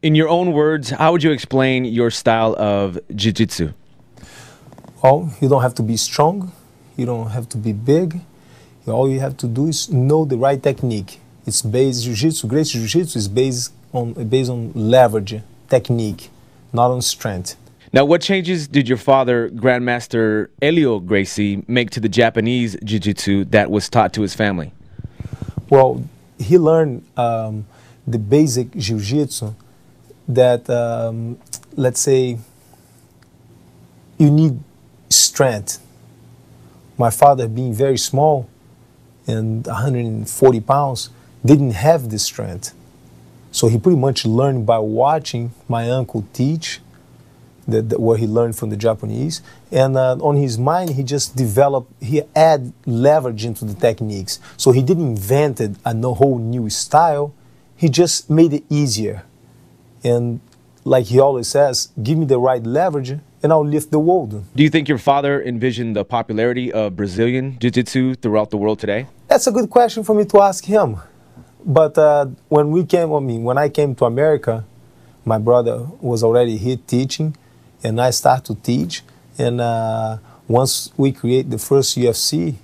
In your own words, how would you explain your style of jiu-jitsu? Well, you don't have to be strong. You don't have to be big. All you have to do is know the right technique. It's based jiu-jitsu. Gracie Jiu Jitsu is based on leverage technique, not on strength. Now, what changes did your father, Grandmaster Helio Gracie, make to the Japanese jiu-jitsu that was taught to his family? Well, he learned the basic jiu-jitsu that, let's say, you need strength. My father, being very small and 140 pounds, didn't have the strength. So he pretty much learned by watching my uncle teach, what he learned from the Japanese. And on his mind, he just developed, he added leverage into the techniques. So he didn't invent a whole new style. He just made it easier. And like he always says, give me the right leverage and I'll lift the world. Do you think your father envisioned the popularity of Brazilian jiu-jitsu throughout the world today? That's a good question for me to ask him. But when I came to America, my brother was already here teaching, and I started to teach. And once we create the first UFC,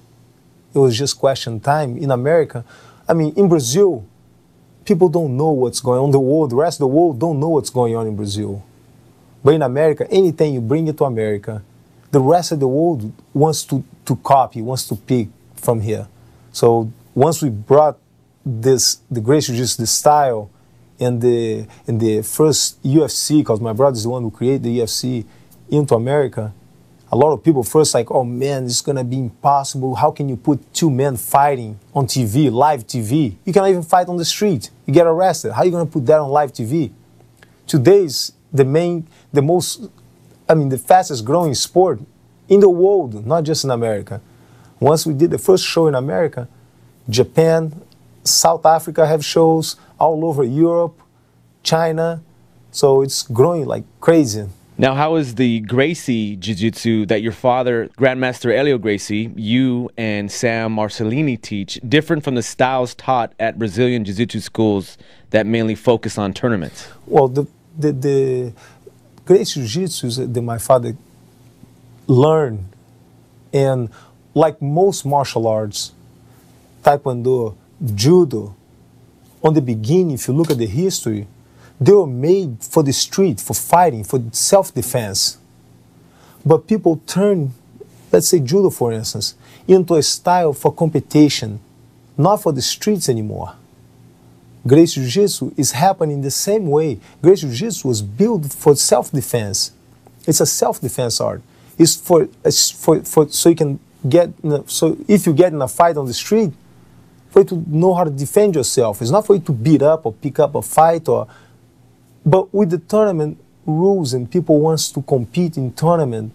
it was just question time. In America, in Brazil, people don't know what's going on. The rest of the world don't know what's going on in Brazil. But in America, anything you bring it to America, the rest of the world wants to copy, wants to pick from here. So once we brought the Gracie Jiu Jitsu, the style, in the first UFC, because my brother is the one who created the UFC, into America, a lot of people first like, oh man, this is going to be impossible. How can you put two men fighting on TV, live TV? You cannot even fight on the street. You get arrested. How are you going to put that on live TV? Today's the fastest growing sport in the world, not just in America. Once we did the first show in America, Japan, South Africa have shows all over Europe, China. So it's growing like crazy. Now, how is the Gracie Jiu-Jitsu that your father, Grandmaster Helio Gracie, you and Sam Marcellini teach different from the styles taught at Brazilian Jiu-Jitsu schools that mainly focus on tournaments? Well, the Gracie Jiu-Jitsu that my father learned, and like most martial arts, Taekwondo, Judo, on the beginning, if you look at the history, they were made for the street, for fighting, for self-defense. But people turn, let's say Judo for instance, into a style for competition, not for the streets anymore. Gracie Jiu-Jitsu is happening the same way. Gracie Jiu-Jitsu was built for self-defense. It's a self-defense art. It's so you can get, so if you get in a fight on the street, for you to know how to defend yourself. It's not for you to beat up or pick up a fight. But with the tournament rules and people wants to compete in tournament,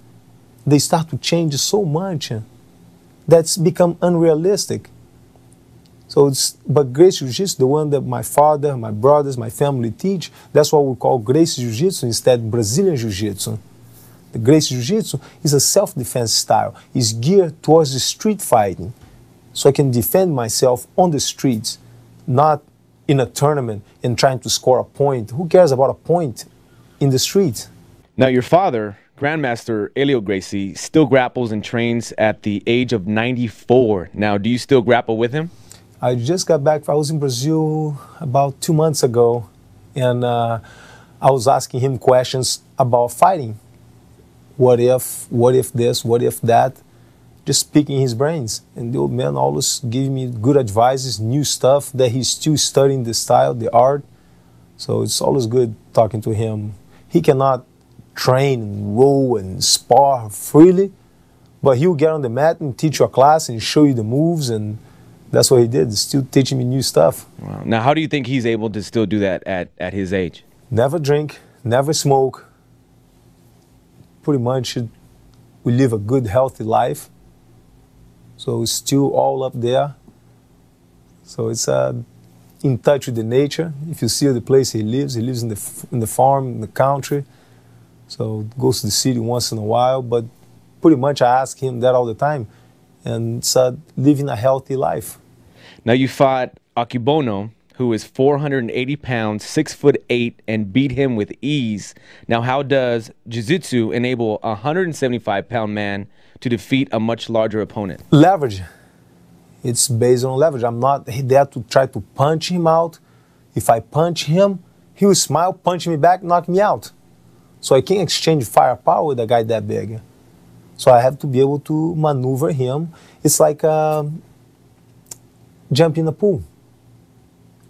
they start to change so much that's become unrealistic. But Gracie Jiu-Jitsu, the one that my father, my brothers, my family teach, that's what we call Gracie Jiu-Jitsu instead Brazilian Jiu-Jitsu. The Gracie Jiu-Jitsu is a self-defense style. It's geared towards the street fighting. So I can defend myself on the streets, not in a tournament and trying to score a point. Who cares about a point in the street? Now, your father, Grandmaster Helio Gracie, still grapples and trains at the age of 94. Now, do you still grapple with him? I just got back. I was in Brazil about 2 months ago, and I was asking him questions about fighting. What if this, what if that? Just picking his brains. And the old man always giving me good advices, new stuff that he's still studying the style, the art. So it's always good talking to him. He cannot train and roll and spar freely, but he'll get on the mat and teach you a class and show you the moves, and that's what he did. He's still teaching me new stuff. Wow. Now, how do you think he's able to still do that at his age? Never drink, never smoke. Pretty much we live a good, healthy life. So it's still all up there. So it's in touch with the nature. If you see the place he lives in the farm, in the country. So goes to the city once in a while. But pretty much I ask him that all the time. And it's living a healthy life. Now, you fought Akibono, who is 480 pounds, 6'8", and beat him with ease. Now, how does Jiu-Jitsu enable a 175-pound man to defeat a much larger opponent? Leverage. It's based on leverage. I'm not there to try to punch him out. If I punch him, he will smile, punch me back, knock me out. So I can't exchange firepower with a guy that big. So I have to be able to maneuver him. It's like jump in the pool.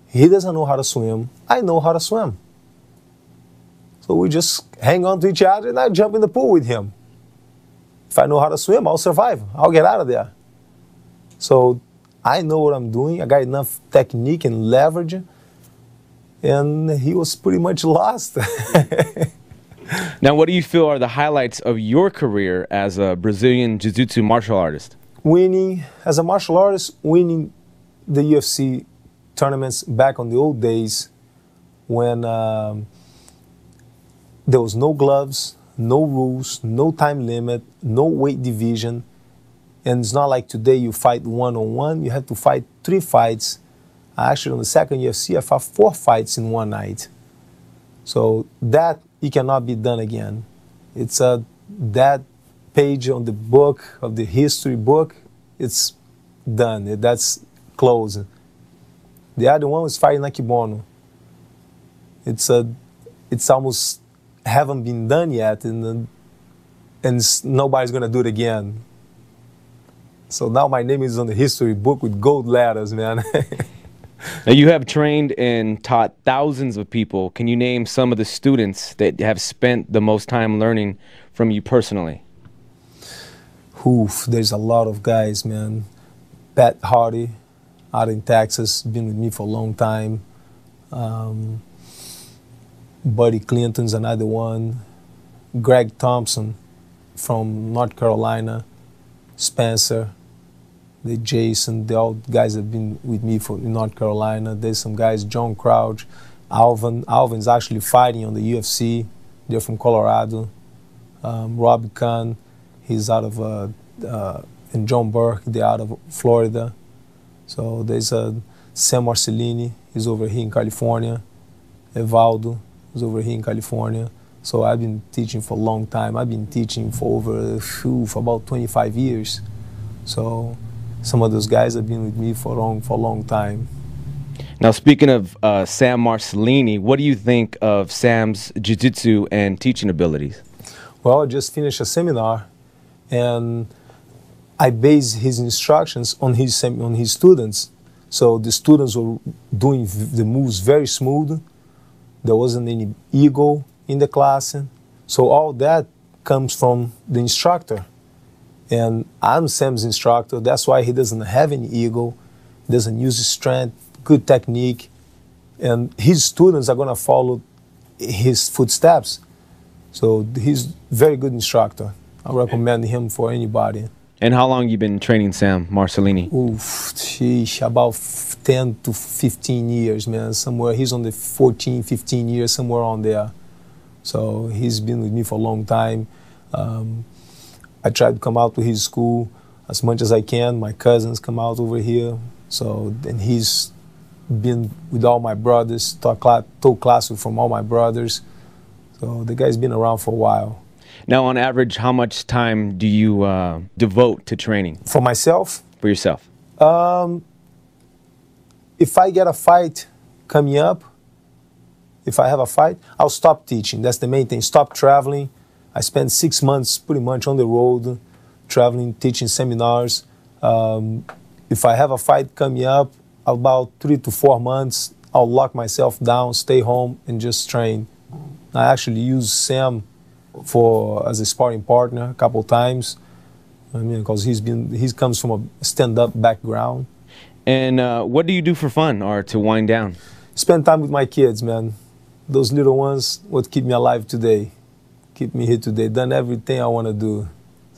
He doesn't know how to swim. I know how to swim. So we just hang on to each other and I jump in the pool with him. If I know how to swim, I'll survive. I'll get out of there. So I know what I'm doing. I got enough technique and leverage. And he was pretty much lost. Now, what do you feel are the highlights of your career as a Brazilian Jiu-Jitsu martial artist? Winning, as a martial artist, winning the UFC tournaments back on the old days when there was no gloves, no rules, no time limit, no weight division. And it's not like today you fight one-on-one. You have to fight 3 fights. Actually, on the second UFC, I fought 4 fights in one night. So that it cannot be done again. It's that page on the book, of the history book, it's done. That's closed. The other one was fighting Nakibono. It's almost haven't been done yet, and nobody's gonna do it again. So now my name is on the history book with gold letters, man. Now, you have trained and taught thousands of people. Can you name some of the students that have spent the most time learning from you personally? Oof, there's a lot of guys, man. Pat Hardy out in Texas, been with me for a long time. Buddy Clinton's another one. Greg Thompson from North Carolina. Spencer. The Jason, the all guys have been with me in North Carolina. There's some guys, John Crouch, Alvin. Alvin's actually fighting on the UFC. They're from Colorado. Rob Kahn, he's out of, and John Burke, they're out of Florida. So there's Sam Marcellini, he's over here in California. Evaldo is over here in California. So I've been teaching for a long time. I've been teaching for for about 25 years. So some of those guys have been with me for a long time. Now, speaking of Sam Marcellini, what do you think of Sam's jiu-jitsu and teaching abilities? Well, I just finished a seminar, and I based his instructions on his students. So the students were doing the moves very smooth. There wasn't any ego in the class. So all that comes from the instructor. And I'm Sam's instructor. That's why he doesn't have any ego. He doesn't use his strength, good technique. And his students are going to follow his footsteps. So he's a very good instructor. I recommend him for anybody. And how long you been training Sam Marcellini? Oof, sheesh, about 10 to 15 years, man. Somewhere, he's on the 14, 15 years, somewhere on there. So he's been with me for a long time. I try to come out to his school as much as I can. My cousins come out over here. So then he's been with all my brothers, taught classes from all my brothers. So the guy's been around for a while. Now, on average, how much time do you devote to training? For myself? For yourself? If I get a fight coming up, if I have a fight, I'll stop teaching. That's the main thing. Stop traveling. I spent 6 months pretty much on the road, traveling, teaching seminars. If I have a fight coming up, about 3 to 4 months, I'll lock myself down, stay home, and just train. I actually use Sam as a sparring partner a couple times. I mean, because he comes from a stand-up background. And what do you do for fun or to wind down? Spend time with my kids, man. Those little ones, what keep me alive today. Keep me here today. Done everything I want to do.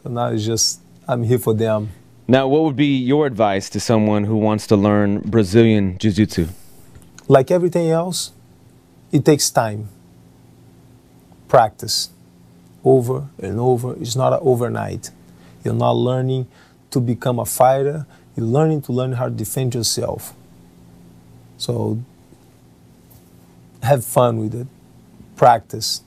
So now it's just, I'm here for them. Now, what would be your advice to someone who wants to learn Brazilian Jiu-Jitsu? Like everything else, it takes time. Practice. Over and over. It's not overnight. You're not learning to become a fighter. You're learning to learn how to defend yourself. So have fun with it, practice,